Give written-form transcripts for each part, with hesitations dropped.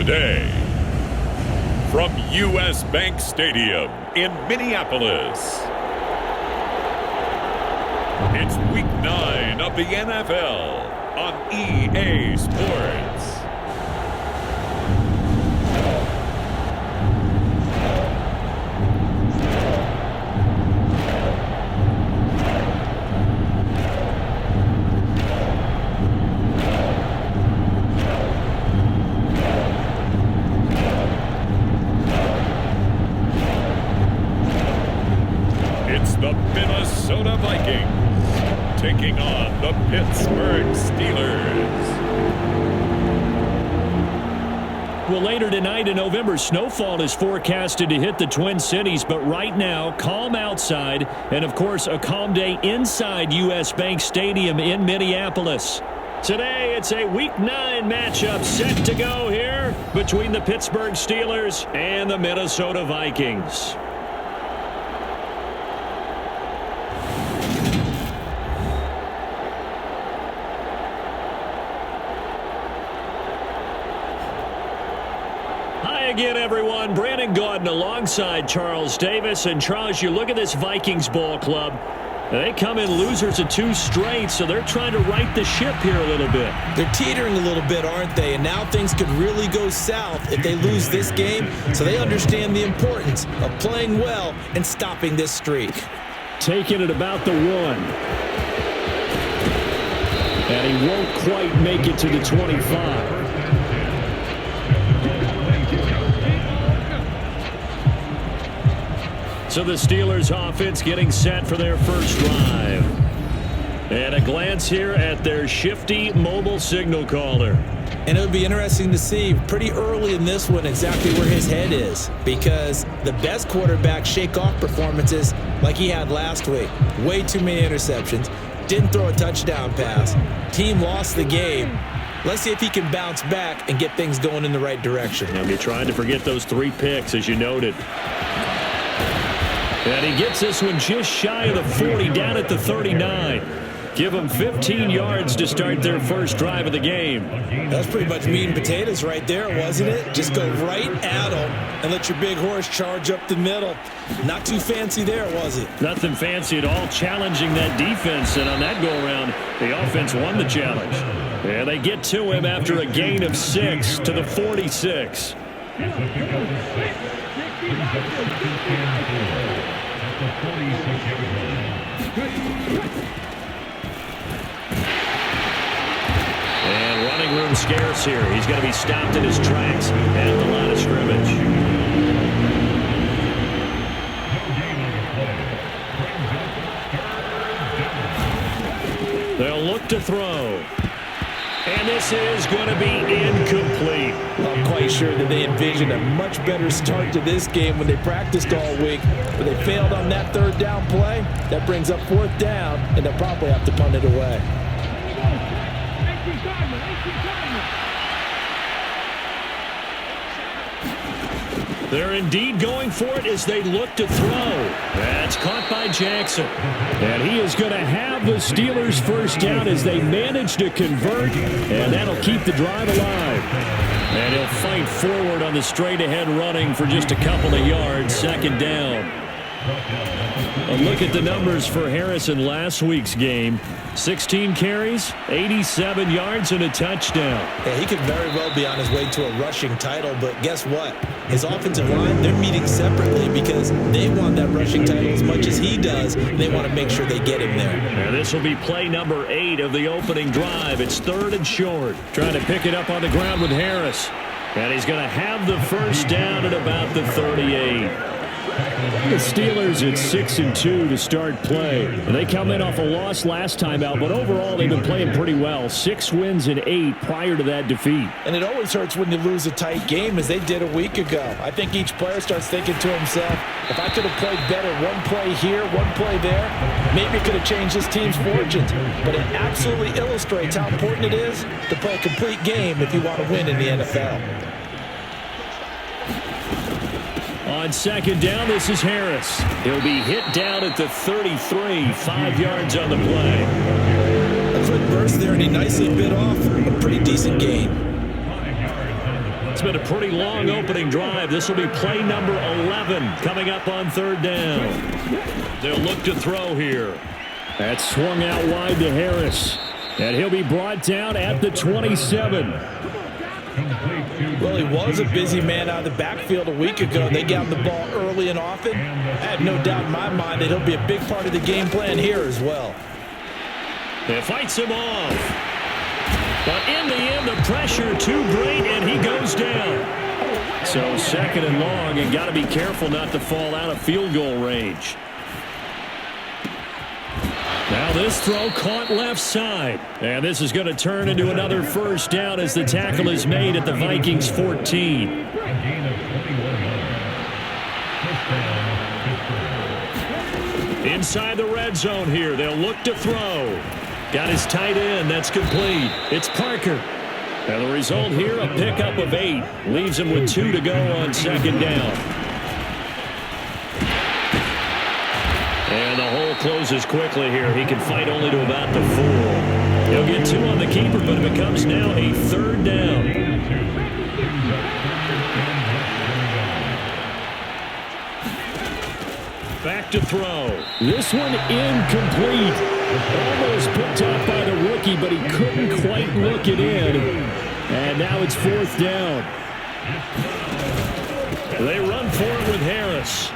Today, from U.S. Bank Stadium in Minneapolis, it's Week 9 of the NFL on EA Sports. The Minnesota Vikings taking on the Pittsburgh Steelers. Well, later tonight in November, snowfall is forecasted to hit the Twin Cities, but right now, calm outside, and of course, a calm day inside U.S. Bank Stadium in Minneapolis. Today, it's a Week 9 matchup set to go here between the Pittsburgh Steelers and the Minnesota Vikings. Again, everyone, Brandon Gaudin alongside Charles Davis. And Charles, you look at this Vikings ball club. They come in losers of 2 straight, so they're trying to right the ship here a little bit. They're teetering a little bit, aren't they? And now things could really go south if they lose this game. So they understand the importance of playing well and stopping this streak. Taking it about the 1. And he won't quite make it to the 25. So the Steelers offense getting set for their first drive. And a glance here at their shifty mobile signal caller. And it would be interesting to see pretty early in this one exactly where his head is, because the best quarterback shake off performances like he had last week. Way too many interceptions. Didn't throw a touchdown pass. Team lost the game. Let's see if he can bounce back and get things going in the right direction. I'll be trying to forget those 3 picks, as you noted. And he gets this one just shy of the 40, down at the 39. Give them 15 yards to start their first drive of the game. That's pretty much meat and potatoes right there, wasn't it? Just go right at them and let your big horse charge up the middle. Not too fancy there, was it? Nothing fancy at all, challenging that defense. And on that go-around, the offense won the challenge. And they get to him after a gain of 6 to the 46. And running room scarce here. He's going to be stopped in his tracks at the line of scrimmage. They'll look to throw. And this is going to be incomplete. Well, I'm quite sure that they envisioned a much better start to this game when they practiced all week, but they failed on that 3rd down play. That brings up 4th down, and they'll probably have to punt it away. They're indeed going for it as they look to throw. That's caught by Jackson. And he is going to have the Steelers' first down as they manage to convert, and that'll keep the drive alive. And he'll fight forward on the straight-ahead running for just a couple of yards, 2nd down. A look at the numbers for Harris in last week's game. 16 carries, 87 yards, and a touchdown. Yeah, he could very well be on his way to a rushing title, but guess what? His offensive line, they're meeting separately because they want that rushing title as much as he does, and they want to make sure they get him there. And this will be play number 8 of the opening drive. It's 3rd and short. Trying to pick it up on the ground with Harris. And he's going to have the first down at about the 38. The Steelers at 6-2 to start play. They come in off a loss last time out, but overall they've been playing pretty well. 6 wins and 8 prior to that defeat. And it always hurts when you lose a tight game, as they did a week ago. I think each player starts thinking to himself, if I could have played better one play here, one play there, maybe it could have changed this team's fortunes. But it absolutely illustrates how important it is to play a complete game if you want to win in the NFL. On 2nd down, this is Harris. He'll be hit down at the 33, 5 yards on the play. A quick burst there, and he nicely bit off a pretty decent gain. It's been a pretty long opening drive. This will be play number 11 coming up on 3rd down. They'll look to throw here. That's swung out wide to Harris. And he'll be brought down at the 27. Well, he was a busy man out of the backfield a week ago. They got him the ball early and often. I have no doubt in my mind that he'll be a big part of the game plan here as well. It fights him off. But in the end, the pressure too great, and he goes down. So 2nd and long, and got to be careful not to fall out of field goal range. Now this throw caught left side. And this is going to turn into another first down as the tackle is made at the Vikings 14. Inside the red zone here. They'll look to throw. Got his tight end. That's complete. It's Parker. And the result here, a pickup of 8. Leaves him with 2 to go on 2nd down. And the hole closes quickly here. He can fight only to about the 4. He'll get 2 on the keeper, but it becomes now a 3rd down. Back to throw. This one incomplete. Almost picked off by the rookie, but he couldn't quite look it in. And now it's 4th down. They run for it with Harris.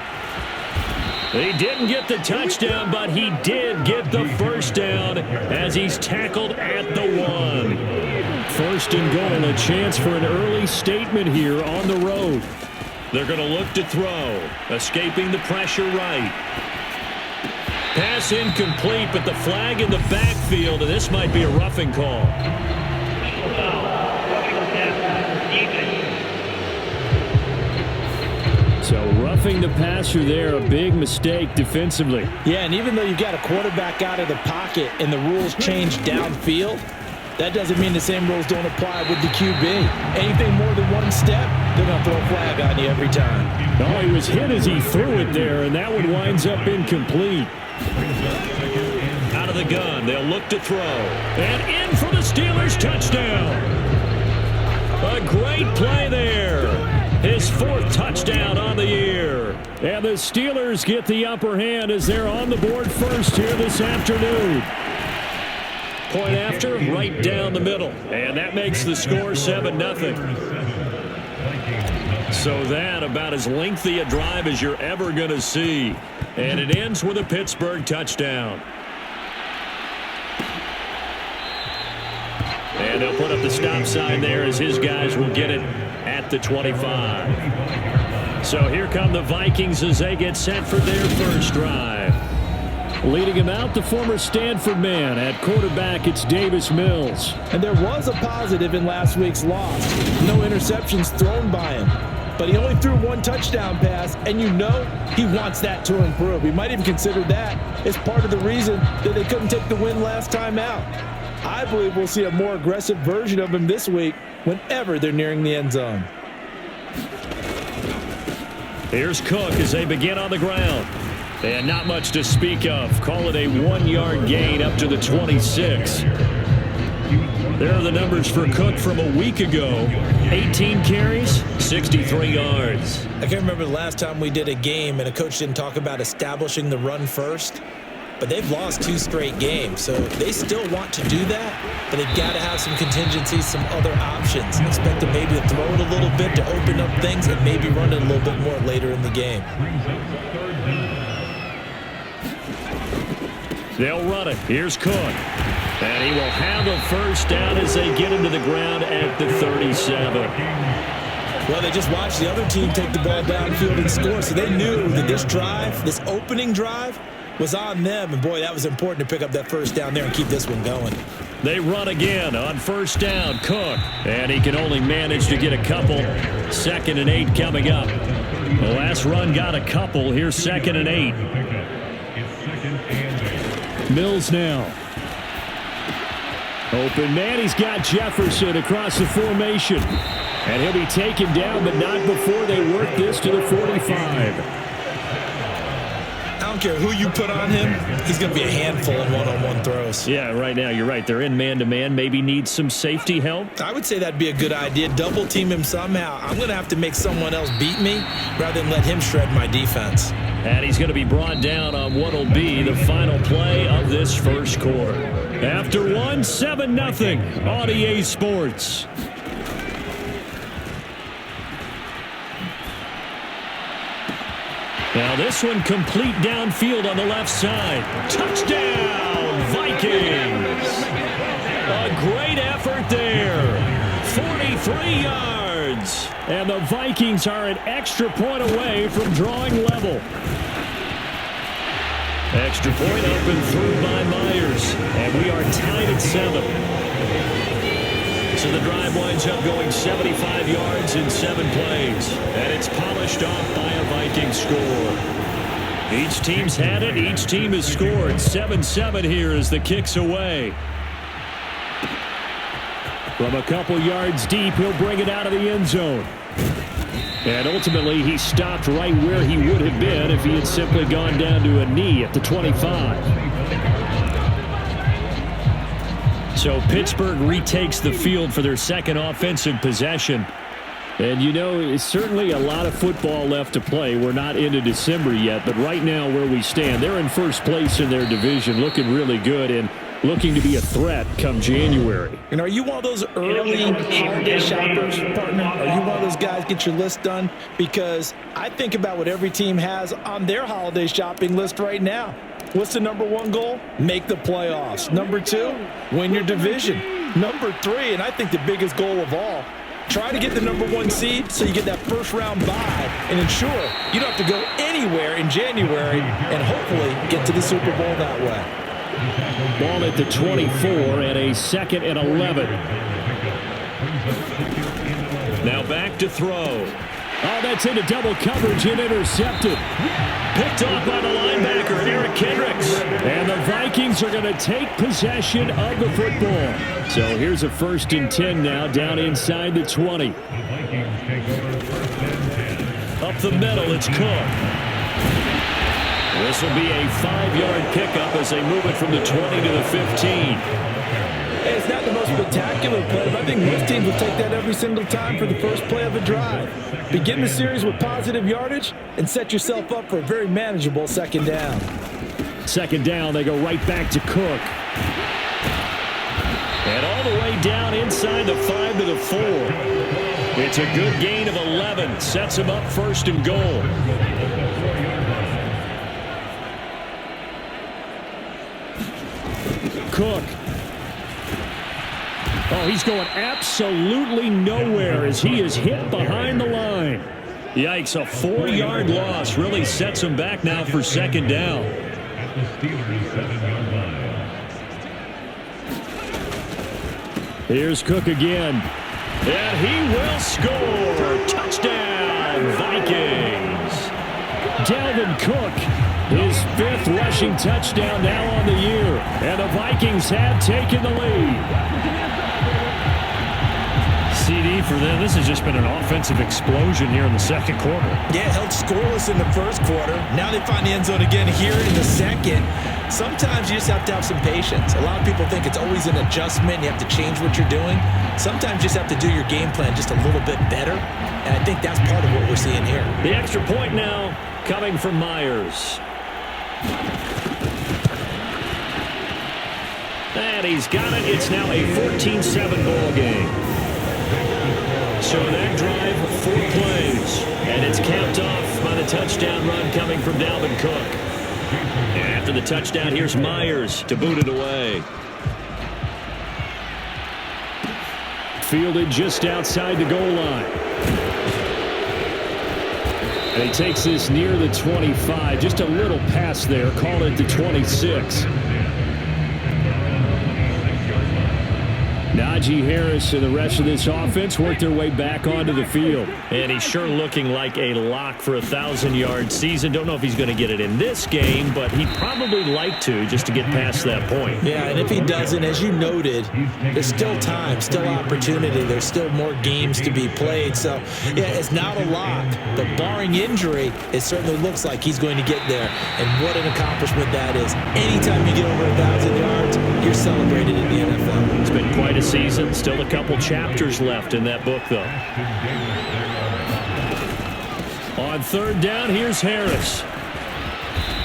He didn't get the touchdown, but he did get the first down as he's tackled at the 1. 1st and goal, a chance for an early statement here on the road. They're going to look to throw, escaping the pressure right. Pass incomplete, but the flag in the backfield, and this might be a roughing call. So roughing the passer there, a big mistake defensively. Yeah, and even though you've got a quarterback out of the pocket and the rules change downfield, that doesn't mean the same rules don't apply with the QB. Anything more than one step, they're going to throw a flag on you every time. No, he was hit as he threw it there, and that one winds up incomplete. Out of the gun, they'll look to throw. And in for the Steelers, touchdown. A great play there. His 4th touchdown on the year. And the Steelers get the upper hand as they're on the board first here this afternoon. Point after, right down the middle. And that makes the score 7-0. So that about as lengthy a drive as you're ever going to see. And it ends with a Pittsburgh touchdown. And they'll put up the stop sign there as his guys will get it at the 25. So here come the Vikings as they get set for their first drive. Leading him out, the former Stanford man. At quarterback, it's Davis Mills. And there was a positive in last week's loss. No interceptions thrown by him. But he only threw 1 touchdown pass, and you know he wants that to improve. He might even consider that as part of the reason that they couldn't take the win last time out. I believe we'll see a more aggressive version of him this week whenever they're nearing the end zone. Here's Cook as they begin on the ground. And not much to speak of. Call it a 1-yard gain up to the 26. There are the numbers for Cook from a week ago. 18 carries, 63 yards. I can't remember the last time we did a game and a coach didn't talk about establishing the run first. But they've lost 2 straight games, so they still want to do that, but they've got to have some contingencies, some other options. Expect them maybe to throw it a little bit to open up things and maybe run it a little bit more later in the game. They'll run it. Here's Cook. And he will have a first down as they get him to the ground at the 37. Well, they just watched the other team take the ball downfield and score, so they knew that this drive, this opening drive, was on them, and boy, that was important to pick up that first down there and keep this one going. They run again on first down. Cook, and he can only manage to get a couple. 2nd and 8 coming up. The last run got a couple. Here's 2nd and 8. Mills now. Open man, he's got Jefferson across the formation. And he'll be taken down, but not before they work this to the 45. I don't care who you put on him, he's going to be a handful in one-on-one throws. Yeah, right now, you're right. They're in man-to-man. Maybe need some safety help. I would say that'd be a good idea. Double team him somehow. I'm going to have to make someone else beat me rather than let him shred my defense. And he's going to be brought down on what will be the final play of this first quarter. After 7-0 on EA Sports. Now this one complete downfield on the left side. Touchdown, Vikings! A great effort there. 43 yards. And the Vikings are an extra point away from drawing level. Extra point up and through by Myers. And we are tied at 7. So the drive winds up going 75 yards in 7 plays. And it's polished off by a Viking score. Each team's had it. Each team has scored. 7-7 here as the kick's away. From a couple yards deep, he'll bring it out of the end zone. And ultimately, he stopped right where he would have been if he had simply gone down to a knee at the 25. So Pittsburgh retakes the field for their second offensive possession. And, you know, it's certainly a lot of football left to play. We're not into December yet, but right now where we stand, they're in first place in their division, looking really good and looking to be a threat come January. And are you one of those early holiday shoppers, partner? Are you one of those guys get your list done? Because I think about what every team has on their holiday shopping list right now. What's the number 1 goal? Make the playoffs. Number 2, win your division. Number 3, and I think the biggest goal of all, try to get the number 1 seed so you get that first round bye and ensure you don't have to go anywhere in January and hopefully get to the Super Bowl that way. Ball at the 24 and a 2nd and 11. Now back to throw. Oh, that's into double coverage and intercepted. Picked off by the linebacker, Eric Kendricks. And the Vikings are going to take possession of the football. So here's a 1st and 10 now, down inside the 20. Up the middle, it's Cook. This will be a 5-yard pickup as they move it from the 20 to the 15. Hey, it's not the most spectacular play, but I think most teams will take that every single time for the first play of a drive. Begin the series with positive yardage and set yourself up for a very manageable 2nd down. 2nd down, they go right back to Cook. And all the way down inside the 5 to the 4. It's a good gain of 11. Sets him up 1st and goal. Cook. Oh, he's going absolutely nowhere as he is hit behind the line. Yikes, a 4-yard loss really sets him back now for 2nd down. Here's Cook again. And he will score. Touchdown, Vikings. Dalvin Cook, his 5th rushing touchdown now on the year. And the Vikings have taken the lead. CD see for them, this has just been an offensive explosion here in the second quarter. Yeah, held scoreless in the first quarter. Now they find the end zone again here in the second. Sometimes you just have to have some patience. A lot of people think it's always an adjustment. You have to change what you're doing. Sometimes you just have to do your game plan just a little bit better. And I think that's part of what we're seeing here. The extra point now coming from Myers. And he's got it. It's now a 14-7 ball game. So that drive, 4 plays. And it's capped off by the touchdown run coming from Dalvin Cook. And after the touchdown, here's Myers to boot it away. Fielded just outside the goal line. And he takes this near the 25. Just a little pass there. Call it the 26. Najee Harris and the rest of this offense work their way back onto the field. And he's sure looking like a lock for a 1,000-yard season. Don't know if he's going to get it in this game, but he'd probably like to just to get past that point. Yeah, and if he doesn't, as you noted, there's still time, still opportunity. There's still more games to be played. So, yeah, it's not a lock, but barring injury, it certainly looks like he's going to get there. And what an accomplishment that is. Anytime you get over 1,000 yards, you're celebrated in the NFL. It's been quite a season. Still a couple chapters left in that book, though. On third down, here's Harris.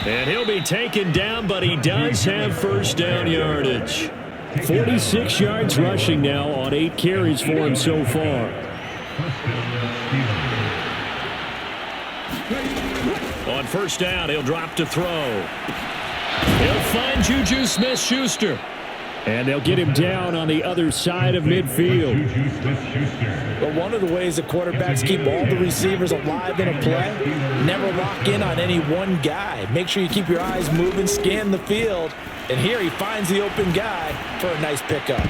And he'll be taken down, but he does have first down yardage. 46 yards rushing now on 8 carries for him so far. On first down, he'll drop to throw. He'll find Juju Smith-Schuster. And they'll get him down on the other side of midfield. But one of the ways the quarterbacks keep all the receivers alive in a play, never lock in on any one guy. Make sure you keep your eyes moving, scan the field. And here he finds the open guy for a nice pickup.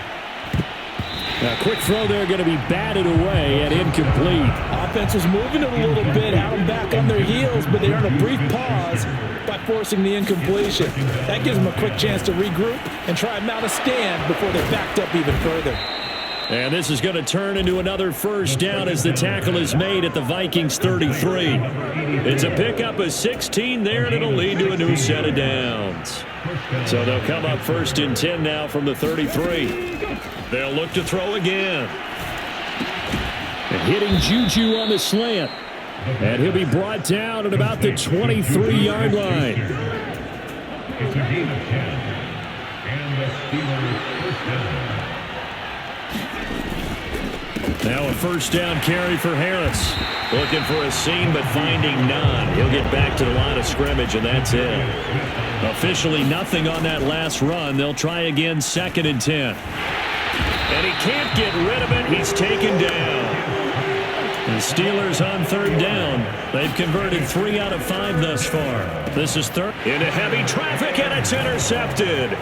Now, quick throw there, going to be batted away and incomplete. Offense was moving it a little bit, had them back on their heels, but they earned a brief pause by forcing the incompletion. That gives them a quick chance to regroup and try and mount a stand before they backed up even further. And this is going to turn into another first down as the tackle is made at the Vikings 33. It's a pickup of 16 there, and it'll lead to a new set of downs. So they'll come up first and 10 now from the 33. They'll look to throw again. And hitting Juju on the slant. And he'll be brought down at about the 23-yard line. It's a gain of 10. And the Steelers first down. Now a first down carry for Harris. Looking for a seam, but finding none. He'll get back to the line of scrimmage, and that's it. Officially nothing on that last run. They'll try again, 2nd and 10. And he can't get rid of it. He's taken down. The Steelers on third down. They've converted 3 out of 5 thus far. This is third. Into heavy traffic, and it's intercepted.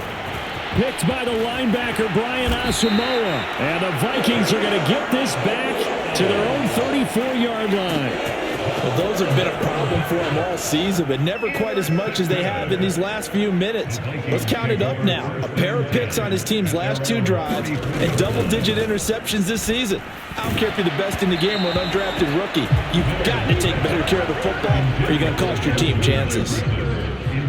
Picked by the linebacker, Brian Asamoah. And the Vikings are going to get this back to their own 34-yard line. Well, those have been a problem for them all season, but never quite as much as they have in these last few minutes. Let's count it up now. A pair of picks on his team's last 2 drives and double-digit interceptions this season. I don't care if you're the best in the game or an undrafted rookie. You've got to take better care of the football or you're going to cost your team chances.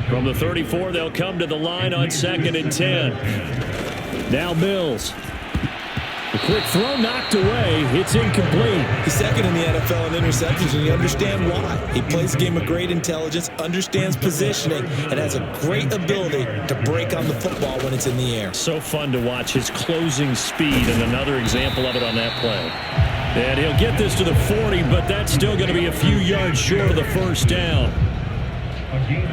From the 34, they'll come to the line on 2nd and 10. Now Mills. The quick throw knocked away. It's incomplete. He's second in the NFL in interceptions, and you understand why. He plays a game of great intelligence, understands positioning, and has a great ability to break on the football when it's in the air. So fun to watch his closing speed, and another example of it on that play. And he'll get this to the 40, but that's still going to be a few yards short of the first down.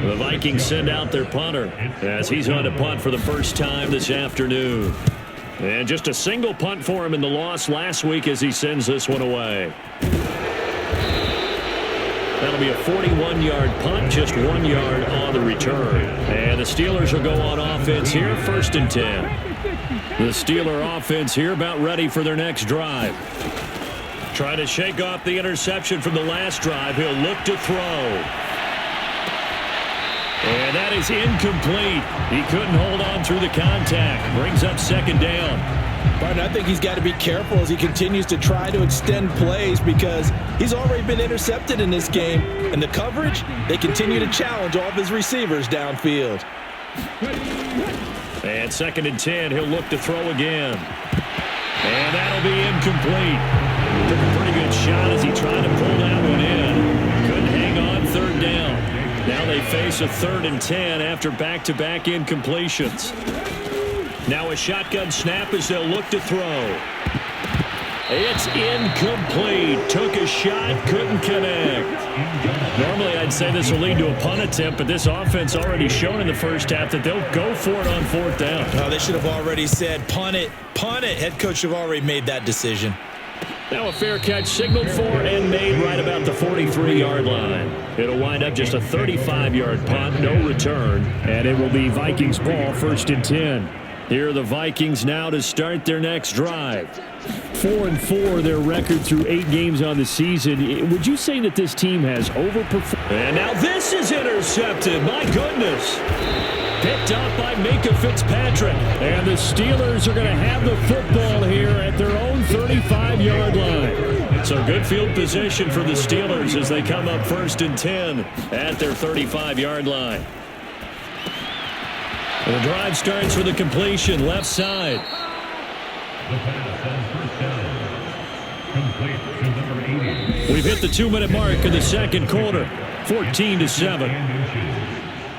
The Vikings send out their punter as he's on to punt for the first time this afternoon. And just a single punt for him in the loss last week as he sends this one away. That'll be a 41-yard punt, just 1 yard on the return. And the Steelers will go on offense here, 1st and 10. The Steeler offense here about ready for their next drive. Trying to shake off the interception from the last drive. He'll look to throw. And that is incomplete. He couldn't hold on through the contact. Brings up 2nd down. Partner, I think he's got to be careful as he continues to try to extend plays because he's already been intercepted in this game. And the coverage, they continue to challenge all of his receivers downfield. And 2nd and 10, he'll look to throw again. And that'll be incomplete. Took a pretty good shot as he tried to pull that one in. Couldn't hang on 3rd down. Now they face a 3rd and 10 after back-to-back incompletions. Now a shotgun snap as they'll look to throw. It's incomplete. Took a shot, couldn't connect. Normally I'd say this will lead to a punt attempt, but this offense already shown in the first half that they'll go for it on 4th down. Oh, they should have already said punt it, punt it. Head coach should have already made that decision. Now a fair catch signaled for and made right about the 43-yard line. It'll wind up just a 35-yard punt, no return, and it will be Vikings ball, 1st and 10. Here are the Vikings now to start their next drive. 4-4 their record through 8 games on the season. Would you say that this team has overperformed? And now this is intercepted. My goodness. Picked up by Minka Fitzpatrick. And the Steelers are going to have the football here at their own 35-yard line. So good field position for the Steelers as they come up 1st and 10 at their 35-yard line. The drive starts with a completion left side. The pass on 1st down. Complete to number 80. We've hit the 2-minute mark of the 2nd quarter. 14-7.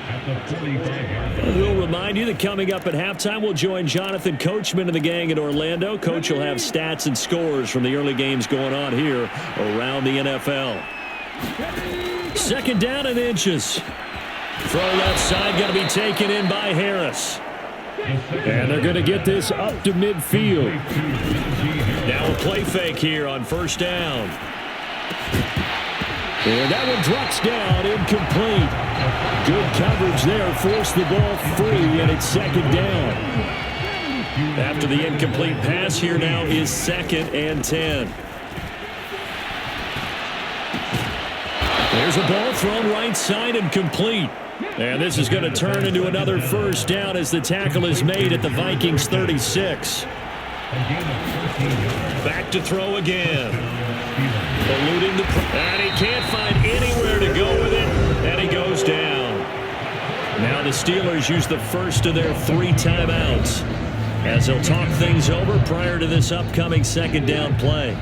At the 45-yard line. We'll remind you that coming up at halftime, we'll join Jonathan Coachman and the gang in Orlando. Coach will have stats and scores from the early games going on here around the NFL. 2nd down and inches. Throw left side, going to be taken in by Harris. And they're going to get this up to midfield. Now a play fake here on 1st down. And that one drops down, incomplete. Good coverage there, forced the ball free, and it's 2nd down. After the incomplete pass, here now is 2nd and 10. There's a ball thrown right side and complete. And this is going to turn into another 1st down as the tackle is made at the Vikings 36. Back to throw again. Eluding the... And he can't find anywhere to go with it. And he goes down. Now the Steelers use the first of their 3 timeouts as they'll talk things over prior to this upcoming 2nd down play.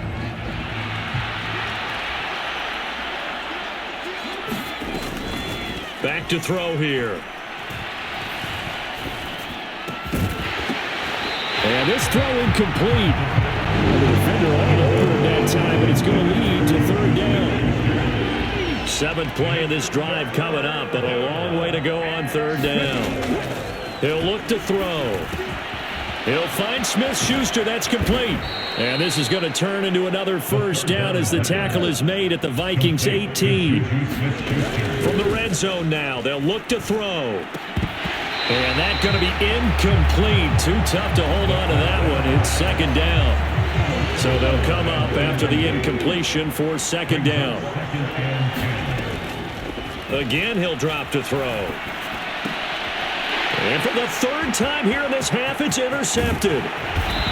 Back to throw here. And this throw incomplete. The defender all over him that time, but it's going to lead to 3rd down. 7th play of this drive coming up, but a long way to go on 3rd down. He'll look to throw. He'll find Smith-Schuster. That's complete. And this is going to turn into another 1st down as the tackle is made at the Vikings 18. From the red zone now, they'll look to throw. And that's going to be incomplete. Too tough to hold on to that one. It's 2nd down. So they'll come up after the incompletion for 2nd down. Again, he'll drop to throw. And for the 3rd time here in this half, it's intercepted.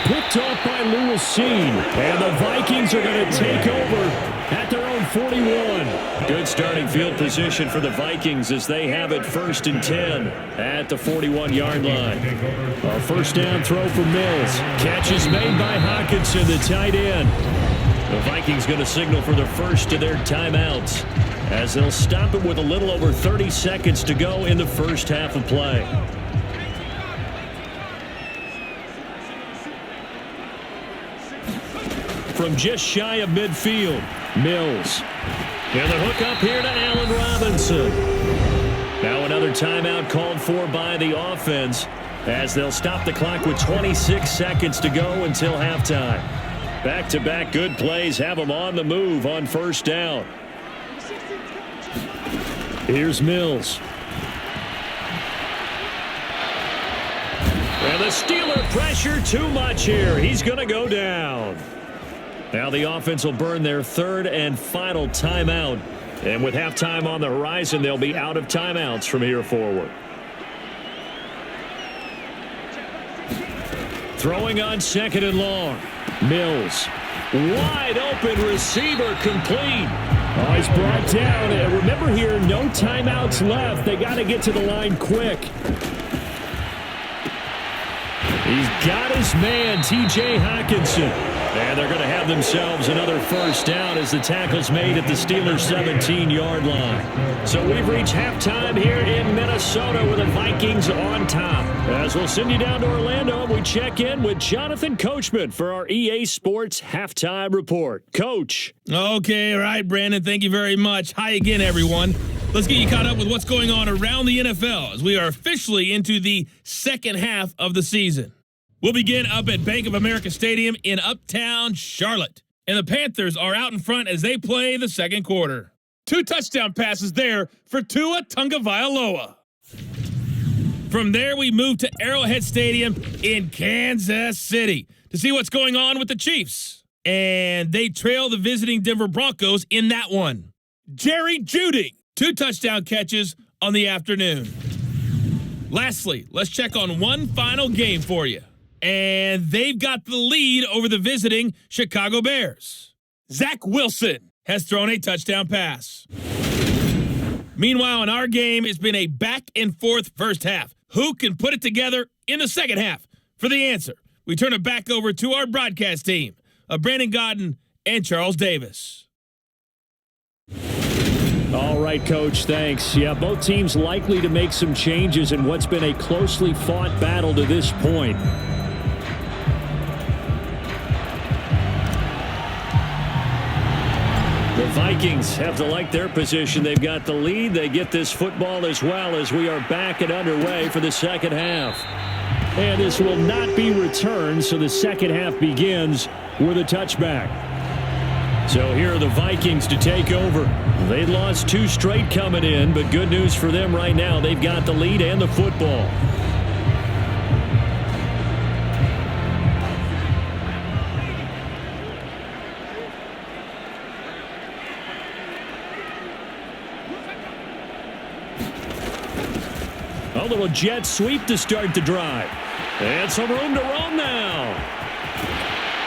Picked off by Lewis Seen. And the Vikings are going to take over at their own 41. Good starting field position for the Vikings as they have it 1st and 10 at the 41-yard line. A 1st down throw for Mills. Catch is made by Hockenson, the tight end. The Vikings going to signal for the first of their timeouts as they'll stop it with a little over 30 seconds to go in the first half of play. From just shy of midfield, Mills. And the hook up here to Allen Robinson. Now another timeout called for by the offense as they'll stop the clock with 26 seconds to go until halftime. Back-to-back good plays have them on the move on 1st down. Here's Mills. And the Steeler pressure too much here. He's going to go down. Now the offense will burn their 3rd and final timeout. And with halftime on the horizon, they'll be out of timeouts from here forward. Throwing on 2nd and long. Mills. Wide open receiver complete. Oh, he's brought down. Remember here, no timeouts left. They got to get to the line quick. He's got his man, T.J. Hockenson. And they're going to have themselves another first down as the tackle's made at the Steelers' 17-yard line. So we've reached halftime here in Minnesota with the Vikings on top. As we'll send you down to Orlando, we check in with Jonathan Coachman for our EA Sports Halftime Report. Coach. Okay, all right, Brandon, thank you very much. Hi again, everyone. Let's get you caught up with what's going on around the NFL as we are officially into the second half of the season. We'll begin up at Bank of America Stadium in Uptown Charlotte. And the Panthers are out in front as they play the second quarter. 2 touchdown passes there for Tua Tagovailoa. From there, we move to Arrowhead Stadium in Kansas City to see what's going on with the Chiefs. And they trail the visiting Denver Broncos in that one. Jerry Jeudy, 2 touchdown catches on the afternoon. Lastly, let's check on one final game for you. And they've got the lead over the visiting Chicago Bears. Zach Wilson has thrown a touchdown pass. Meanwhile, in our game, it's been a back-and-forth first half. Who can put it together in the second half? For the answer, we turn it back over to our broadcast team of Brandon Godden and Charles Davis. All right, Coach, thanks. Yeah, both teams likely to make some changes in what's been a closely fought battle to this point. The Vikings have to like their position. They've got the lead. They get this football as well as we are back and underway for the second half. And this will not be returned, so the second half begins with a touchback. So here are the Vikings to take over. They lost 2 straight coming in, but good news for them right now. They've got the lead and the football. A little jet sweep to start the drive. And some room to roam now.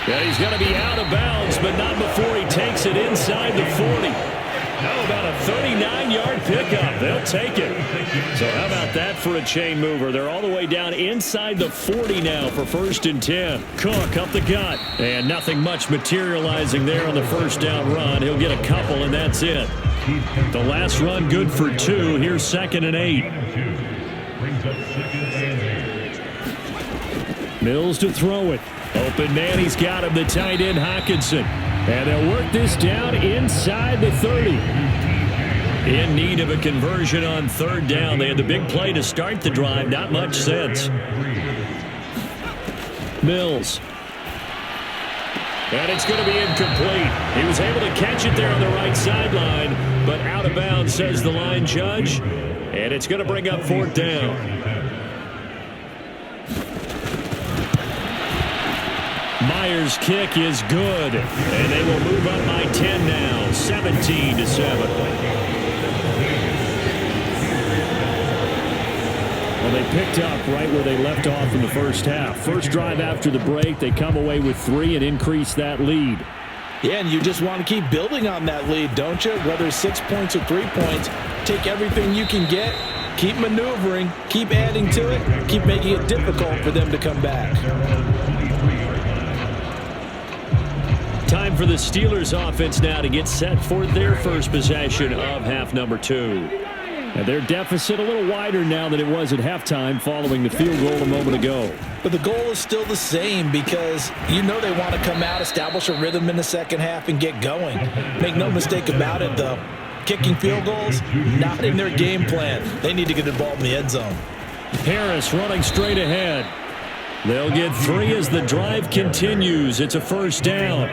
Yeah, he's going to be out of bounds, but not before he takes it inside the 40. How about a 39-yard pickup? They'll take it. So how about that for a chain mover? They're all the way down inside the 40 now for 1st and 10. Cook up the gut. And nothing much materializing there on the first down run. He'll get a couple, and that's it. The last run good for 2. Here's 2nd and 8. Mills to throw it. Open man, he's got him, the tight end Hockenson. And they'll work this down inside the 30. In need of a conversion on 3rd down. They had the big play to start the drive. Not much sense. Mills. And it's going to be incomplete. He was able to catch it there on the right sideline, but out of bounds, says the line judge. And it's going to bring up 4th down. Myers' kick is good, and they will move up by 10 now, 17-7. Well, they picked up right where they left off in the first half. First drive after the break, they come away with 3 and increase that lead. Yeah, and you just want to keep building on that lead, don't you? Whether it's 6 points or 3 points, take everything you can get, keep maneuvering, keep adding to it, keep making it difficult for them to come back. Time for the Steelers offense now to get set for their first possession of half number 2. And their deficit a little wider now than it was at halftime following the field goal a moment ago. But the goal is still the same because you know they want to come out, establish a rhythm in the second half, and get going. Make no mistake about it, though. Kicking field goals, not in their game plan. They need to get the ball in the end zone. Harris running straight ahead. They'll get 3 as the drive continues. It's a first down.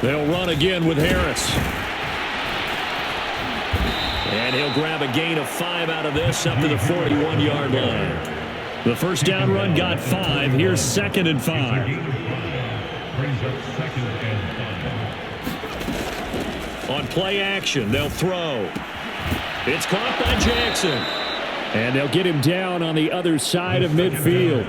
They'll run again with Harris. And he'll grab a gain of 5 out of this up to the 41-yard line. The first down run got 5. Here's 2nd and 5. On play action, they'll throw. It's caught by Jackson. And they'll get him down on the other side of midfield.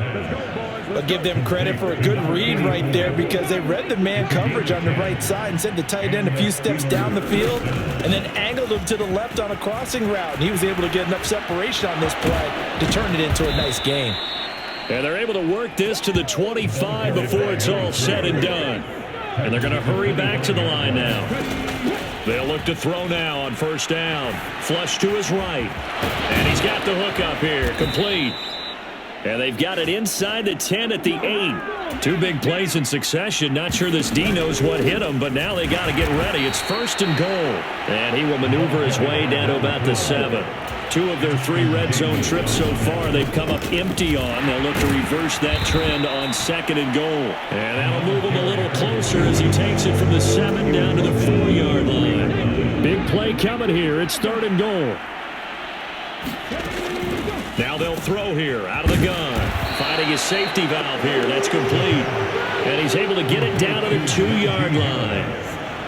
I'll give them credit for a good read right there because they read the man coverage on the right side and sent the tight end a few steps down the field and then angled him to the left on a crossing route. And he was able to get enough separation on this play to turn it into a nice gain. And they're able to work this to the 25 before it's all said and done. And they're going to hurry back to the line now. They'll look to throw now on first down. Flush to his right. And he's got the hook up here. Complete. And they've got it inside the 10 at the 8. Two big plays in succession. Not sure this D knows what hit him, but now they got to get ready. It's first and goal. And he will maneuver his way down to about the 7. 2 of their 3 red zone trips so far they've come up empty on. They'll look to reverse that trend on second and goal. And that'll move him a little closer as he takes it from the 7 down to the 4-yard line. Big play coming here. It's third and goal. Now they'll throw here out of the gun. Finding his safety valve here. That's complete. And he's able to get it down to the 2-yard line.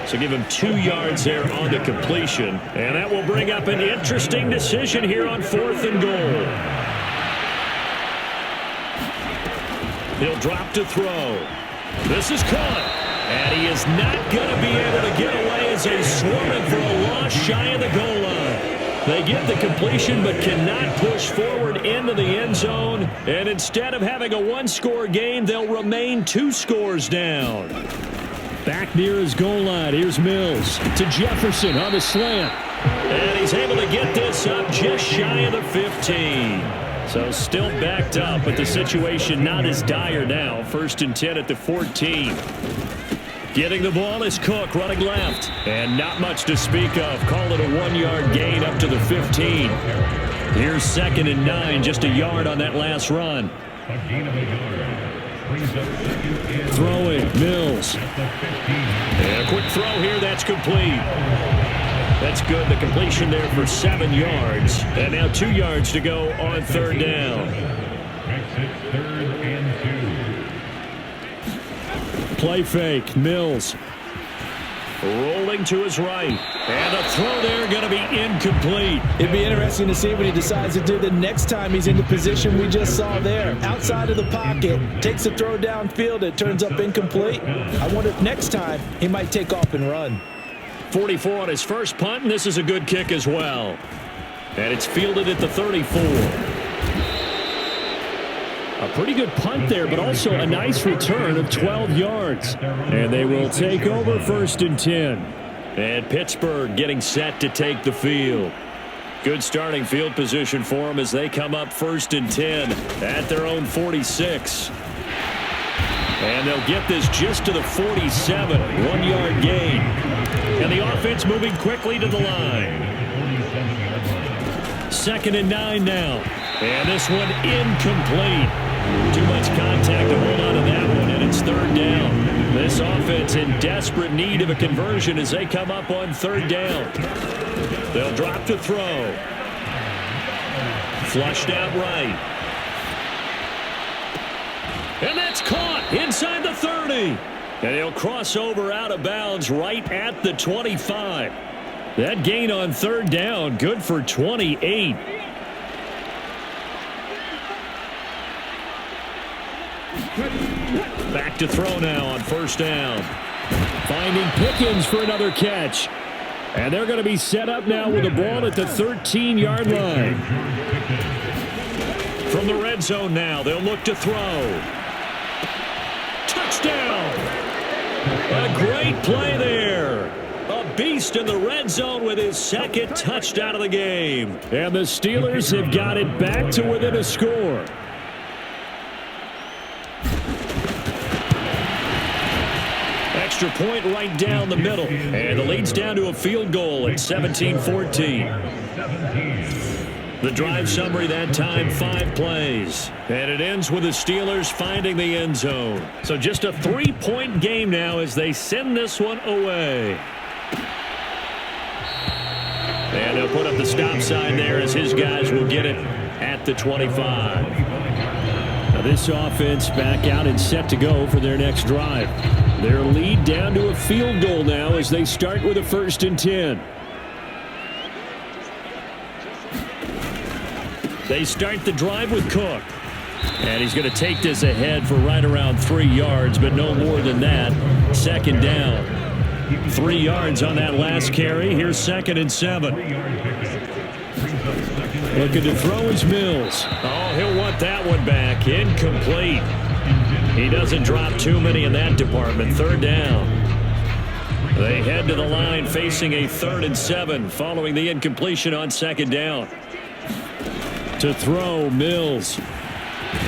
So give him 2 yards there on the completion. And that will bring up an interesting decision here on fourth and goal. He'll drop to throw. This is caught. And he is not going to be able to get away as they swarm him for a loss shy of the goal line. They get the completion but cannot push forward into the end zone. And instead of having a 1-score game, they'll remain 2 scores down. Back near his goal line. Here's Mills to Jefferson on the slant. And he's able to get this up just shy of the 15. So still backed up, but the situation not as dire now. First and 10 at the 14. Getting the ball is Cook running left. And not much to speak of. Call it a 1-yard gain up to the 15. Here's second and 9, just a yard on that last run. Throwing, Mills. And a quick throw here, that's complete. That's good, the completion there for 7 yards. And now 2 yards to go on third down. Play fake, Mills. Rolling to his right. And a throw there going to be incomplete. It'd be interesting to see what he decides to do the next time he's in the position we just saw there. Outside of the pocket, takes a throw downfield, it turns up incomplete. I wonder if next time he might take off and run. 44 on his first punt, and this is a good kick as well. And it's fielded at the 34. A pretty good punt there, but also a nice return of 12 yards. And they will take over first and 10. And Pittsburgh getting set to take the field. Good starting field position for them as they come up first and 10 at their own 46. And they'll get this just to the 47. 1-yard gain. And the offense moving quickly to the line. Second and 9 now. And this one incomplete. Too much contact to hold on to that one, and it's third down. This offense in desperate need of a conversion as they come up on third down. They'll drop to throw. Flushed out right. And that's caught inside the 30. And he'll cross over out of bounds right at the 25. That gain on third down, good for 28. Back to throw now on first down. Finding Pickens for another catch. And they're going to be set up now with the ball at the 13-yard line. From the red zone now, they'll look to throw. Touchdown! A great play there. A beast in the red zone with his second touchdown of the game. And the Steelers have got it back to within a score. Extra point right down the middle. And the lead's down to a field goal at 17-14. The drive summary that time, 5 plays. And it ends with the Steelers finding the end zone. So just a 3-point game now as they send this one away. And they'll put up the stop sign there as his guys will get it at the 25. Now this offense back out and set to go for their next drive. Their lead down to a field goal now as they start with a first and 10. They start the drive with Cook. And he's going to take this ahead for right around 3 yards, but no more than that. Second down. 3 yards on that last carry. Here's 2nd and 7. Looking to throw is Mills. Oh, he'll want that one back. Incomplete. He doesn't drop too many in that department. 3rd down. They head to the line facing a 3rd and 7 following the incompletion on 2nd down. To throw, Mills.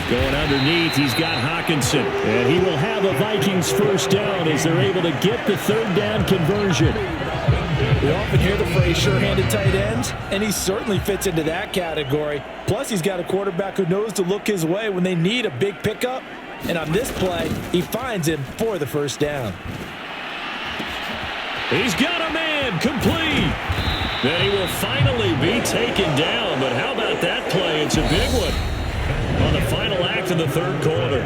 Going underneath, he's got Hawkinson. And he will have a Vikings 1st down as they're able to get the 3rd down conversion. We often hear the phrase sure-handed tight ends, and he certainly fits into that category. Plus, he's got a quarterback who knows to look his way when they need a big pickup. And on this play, he finds him for the 1st down. He's got a man, complete. Then he will finally be taken down. But how about that play? It's a big one. On the final act of the 3rd quarter.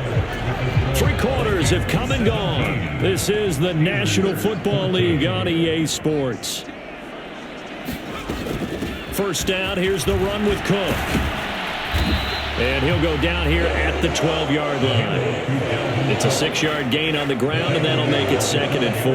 3 quarters have come and gone. This is the National Football League on EA Sports. 1st down, here's the run with Cook. And he'll go down here at the 12-yard line. It's a 6-yard gain on the ground, and that'll make it 2nd and 4.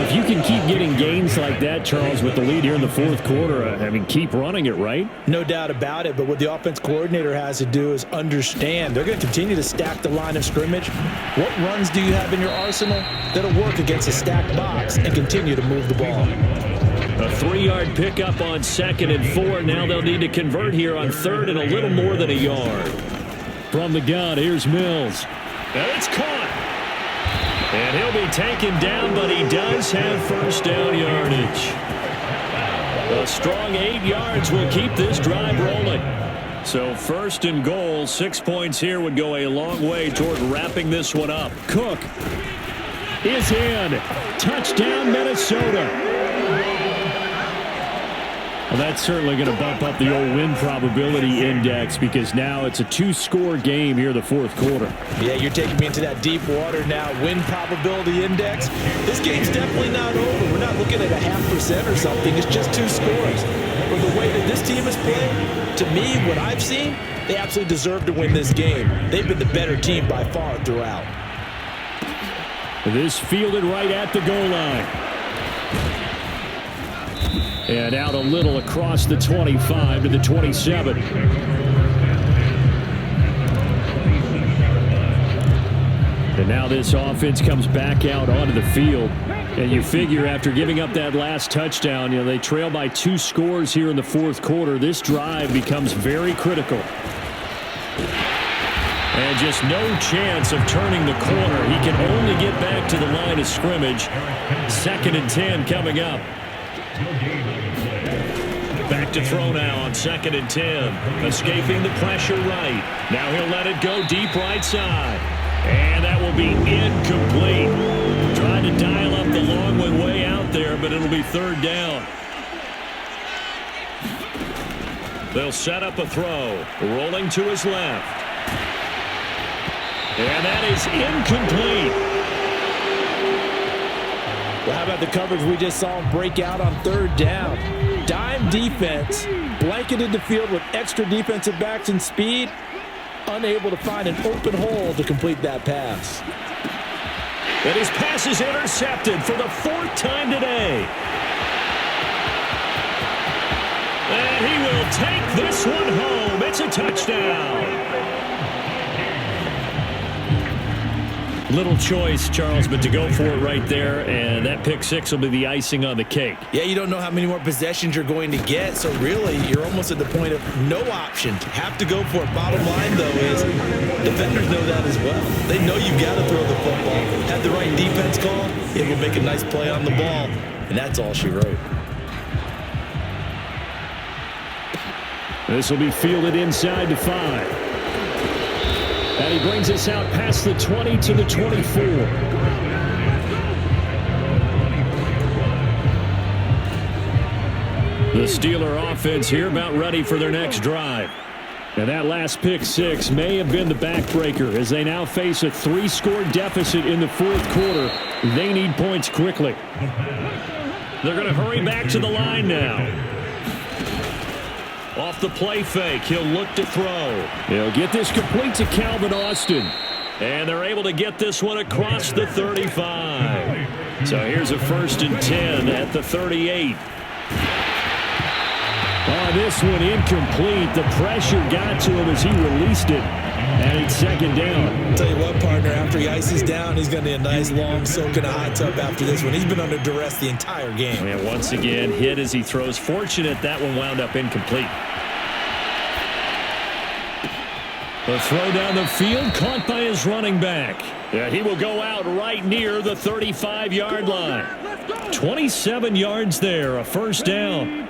If you can keep getting gains like that, Charles, with the lead here in the 4th quarter, I mean, keep running it, right? No doubt about it, but what the offense coordinator has to do is understand they're going to continue to stack the line of scrimmage. What runs do you have in your arsenal that'll work against a stacked box and continue to move the ball? A 3-yard pickup on 2nd and 4. Now they'll need to convert here on 3rd and a little more than a yard. From the gun, here's Mills. And it's caught. And he'll be taken down, but he does have 1st down yardage. A strong 8 yards will keep this drive rolling. So 1st and goal, 6 points here would go a long way toward wrapping this one up. Cook is in. Touchdown, Minnesota. Well, that's certainly going to bump up the old win probability index because now it's a 2-score game here in the 4th quarter. Yeah, you're taking me into that deep water now. Win probability index. This game's definitely not over. We're not looking at a 0.5% or something. It's just 2 scores. But the way that this team has played, to me, what I've seen, they absolutely deserve to win this game. They've been the better team by far throughout. This fielded right at the goal line. And out a little across the 25 to the 27. And now this offense comes back out onto the field. And you figure after giving up that last touchdown, you know, they trail by 2 scores here in the 4th quarter. This drive becomes very critical. And just no chance of turning the corner. He can only get back to the line of scrimmage. 2nd and 10 coming up. Back to throw now on 2nd and 10. Escaping the pressure right. Now he'll let it go deep right side. And that will be incomplete. Trying to dial up the long one way out there, but it'll be 3rd down. They'll set up a throw. Rolling to his left. And that is incomplete. Well, how about the coverage we just saw him break out on 3rd down? Dime defense, blanketed the field with extra defensive backs and speed, unable to find an open hole to complete that pass. And his pass is intercepted for the 4th time today. And he will take this one home. It's a touchdown. Little choice, Charles, but to go for it right there, and that pick 6 will be the icing on the cake. Yeah, you don't know how many more possessions you're going to get, so really you're almost at the point of no option. Have to go for it. Bottom line, though, is defenders know that as well. They know you've got to throw the football. Have the right defense call, it will make a nice play on the ball, and that's all she wrote. This will be fielded inside to 5. And he brings us out past the 20 to the 24. The Steeler offense here about ready for their next drive. And that last pick 6 may have been the backbreaker as they now face a 3-score deficit in the 4th quarter. They need points quickly. They're going to hurry back to the line now. Off the play fake, he'll look to throw. He'll get this complete to Calvin Austin. And they're able to get this one across the 35. So here's a 1st and 10 at the 38. Oh, this one incomplete. The pressure got to him as he released it. And it's 2nd down. I'll tell you what, partner, after he ices down, he's going to need a nice long soak in a hot tub after this one. He's been under duress the entire game. And once again, hit as he throws. Fortunate that one wound up incomplete. The throw down the field, caught by his running back. Yeah, he will go out right near the 35-yard line. 27 yards there, a 1st down.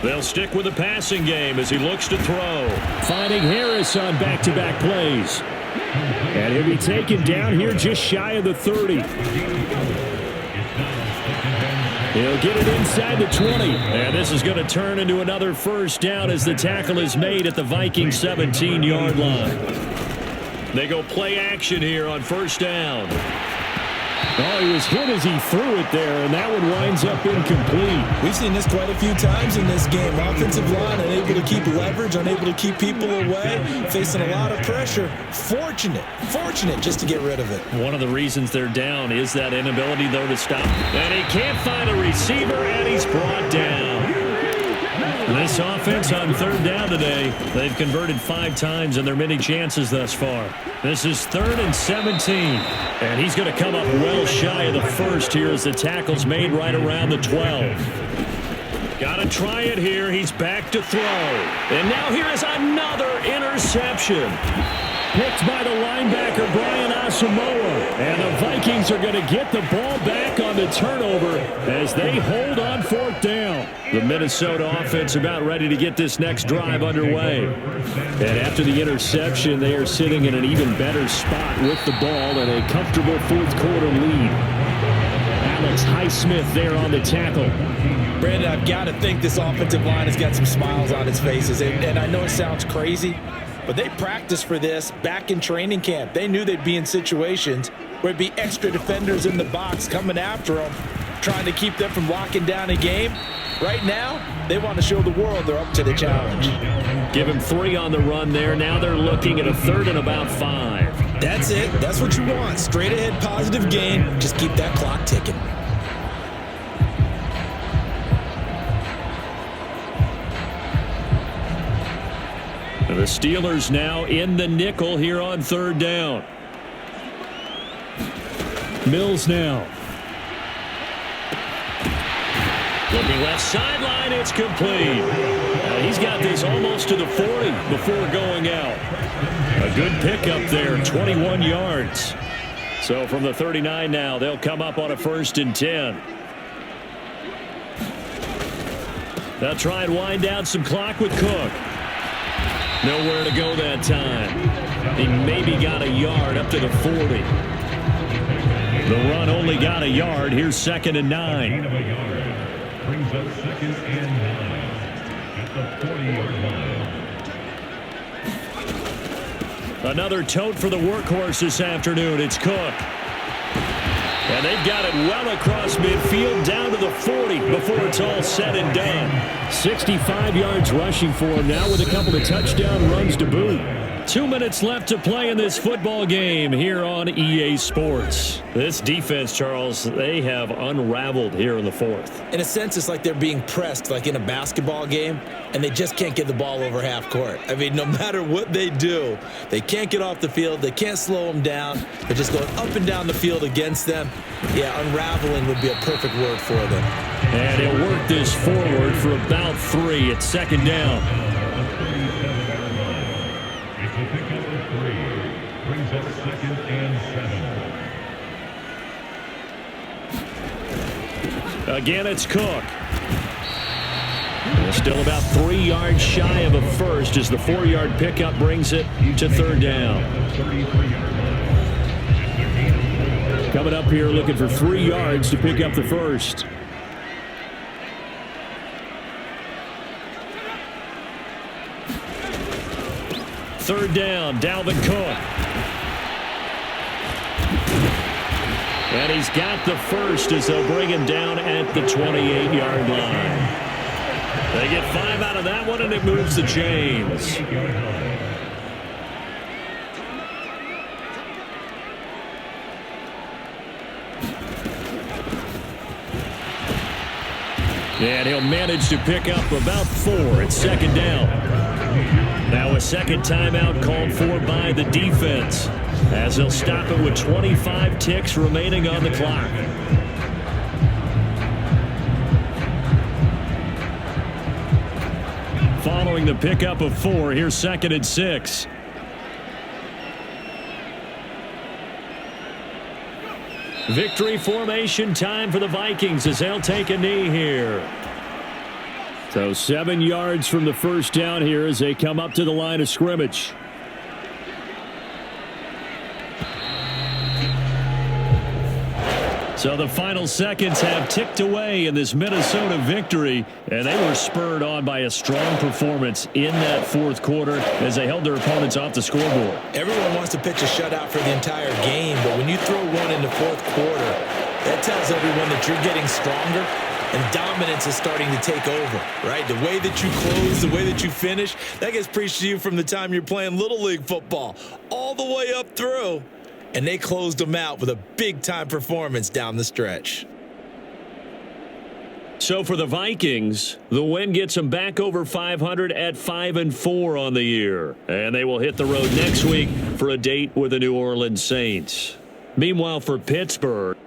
They'll stick with the passing game as he looks to throw. Finding Harris on back-to-back plays. And he'll be taken down here just shy of the 30. He'll get it inside the 20. And this is going to turn into another 1st down as the tackle is made at the Vikings 17-yard line. They go play action here on 1st down. Oh, he was hit as he threw it there, and that one winds up incomplete. We've seen this quite a few times in this game. Offensive line unable to keep leverage, unable to keep people away, facing a lot of pressure. Fortunate just to get rid of it. One of the reasons they're down is that inability, though, to stop. And he can't find a receiver, and he's brought down. This offense on 3rd down today, they've converted 5 times in their many chances thus far. This is 3rd and 17. And he's going to come up well shy of the 1st here as the tackle's made right around the 12. Got to try it here. He's back to throw. And now here is another interception. Picked by the linebacker, Brian Asamoah. And the Vikings are going to get the ball back on the turnover as they hold on 4th down. The Minnesota offense about ready to get this next drive underway. And after the interception, they are sitting in an even better spot with the ball and a comfortable 4th quarter lead. Alex Highsmith there on the tackle. Brandon, I've got to think this offensive line has got some smiles on its faces. And I know it sounds crazy, but they practiced for this back in training camp. They knew they'd be in situations where it'd be extra defenders in the box coming after them, trying to keep them from locking down a game. Right now, they want to show the world they're up to the challenge. Give him 3 on the run there. Now they're looking at a 3rd and about 5. That's it. That's what you want. Straight ahead positive gain. Just keep that clock ticking. The Steelers now in the nickel here on 3rd down. Mills now. Looking left sideline, it's complete. He's got this almost to the 40 before going out. A good pickup there, 21 yards. So from the 39 now, they'll come up on a 1st and 10. They'll try and wind down some clock with Cook. Nowhere to go that time. He maybe got a yard up to the 40. The run only got a yard. Here's 2nd and 9. Brings up 2nd and 9 at the 40-yard line. Another tote for the workhorse this afternoon. It's Cook. And they've got it well across midfield down to the 40 before it's all said and done. 65 yards rushing for him now with a couple of touchdown runs to boot. 2 minutes left to play in this football game here on EA Sports. This defense, Charles, they have unraveled here in the 4th. In a sense, it's like they're being pressed like in a basketball game, and they just can't get the ball over half court. I mean, no matter what they do, they can't get off the field. They can't slow them down. They're just going up and down the field against them. Yeah, unraveling would be a perfect word for them. And he'll work this forward for about 3 at 2nd down. Brings up 2nd and 7. Again, it's Cook. Still about 3 yards shy of a 1st as the 4-yard pickup brings it to 3rd down. Coming up here looking for 3 yards to pick up the 1st. Third down, Dalvin Cook. And he's got the first as they'll bring him down at the 28-yard line. They get 5 out of that one, and it moves the chains. And he'll manage to pick up about 4 at second down. Now a second timeout called for by the defense, as they'll stop it with 25 ticks remaining on the clock. Following the pickup of 4, here's 2nd and 6. Victory formation time for the Vikings as they'll take a knee here. So 7 yards from the first down here as they come up to the line of scrimmage. So the final seconds have ticked away in this Minnesota victory, and they were spurred on by a strong performance in that fourth quarter as they held their opponents off the scoreboard. Everyone wants to pitch a shutout for the entire game, but when you throw one in the fourth quarter, that tells everyone that you're getting stronger and dominance is starting to take over, right? The way that you close, the way that you finish, that gets preached to you from the time you're playing Little League football all the way up through. And they closed them out with a big-time performance down the stretch. So for the Vikings, the win gets them back over 500 at 5-4 on the year. And they will hit the road next week for a date with the New Orleans Saints. Meanwhile, for Pittsburgh,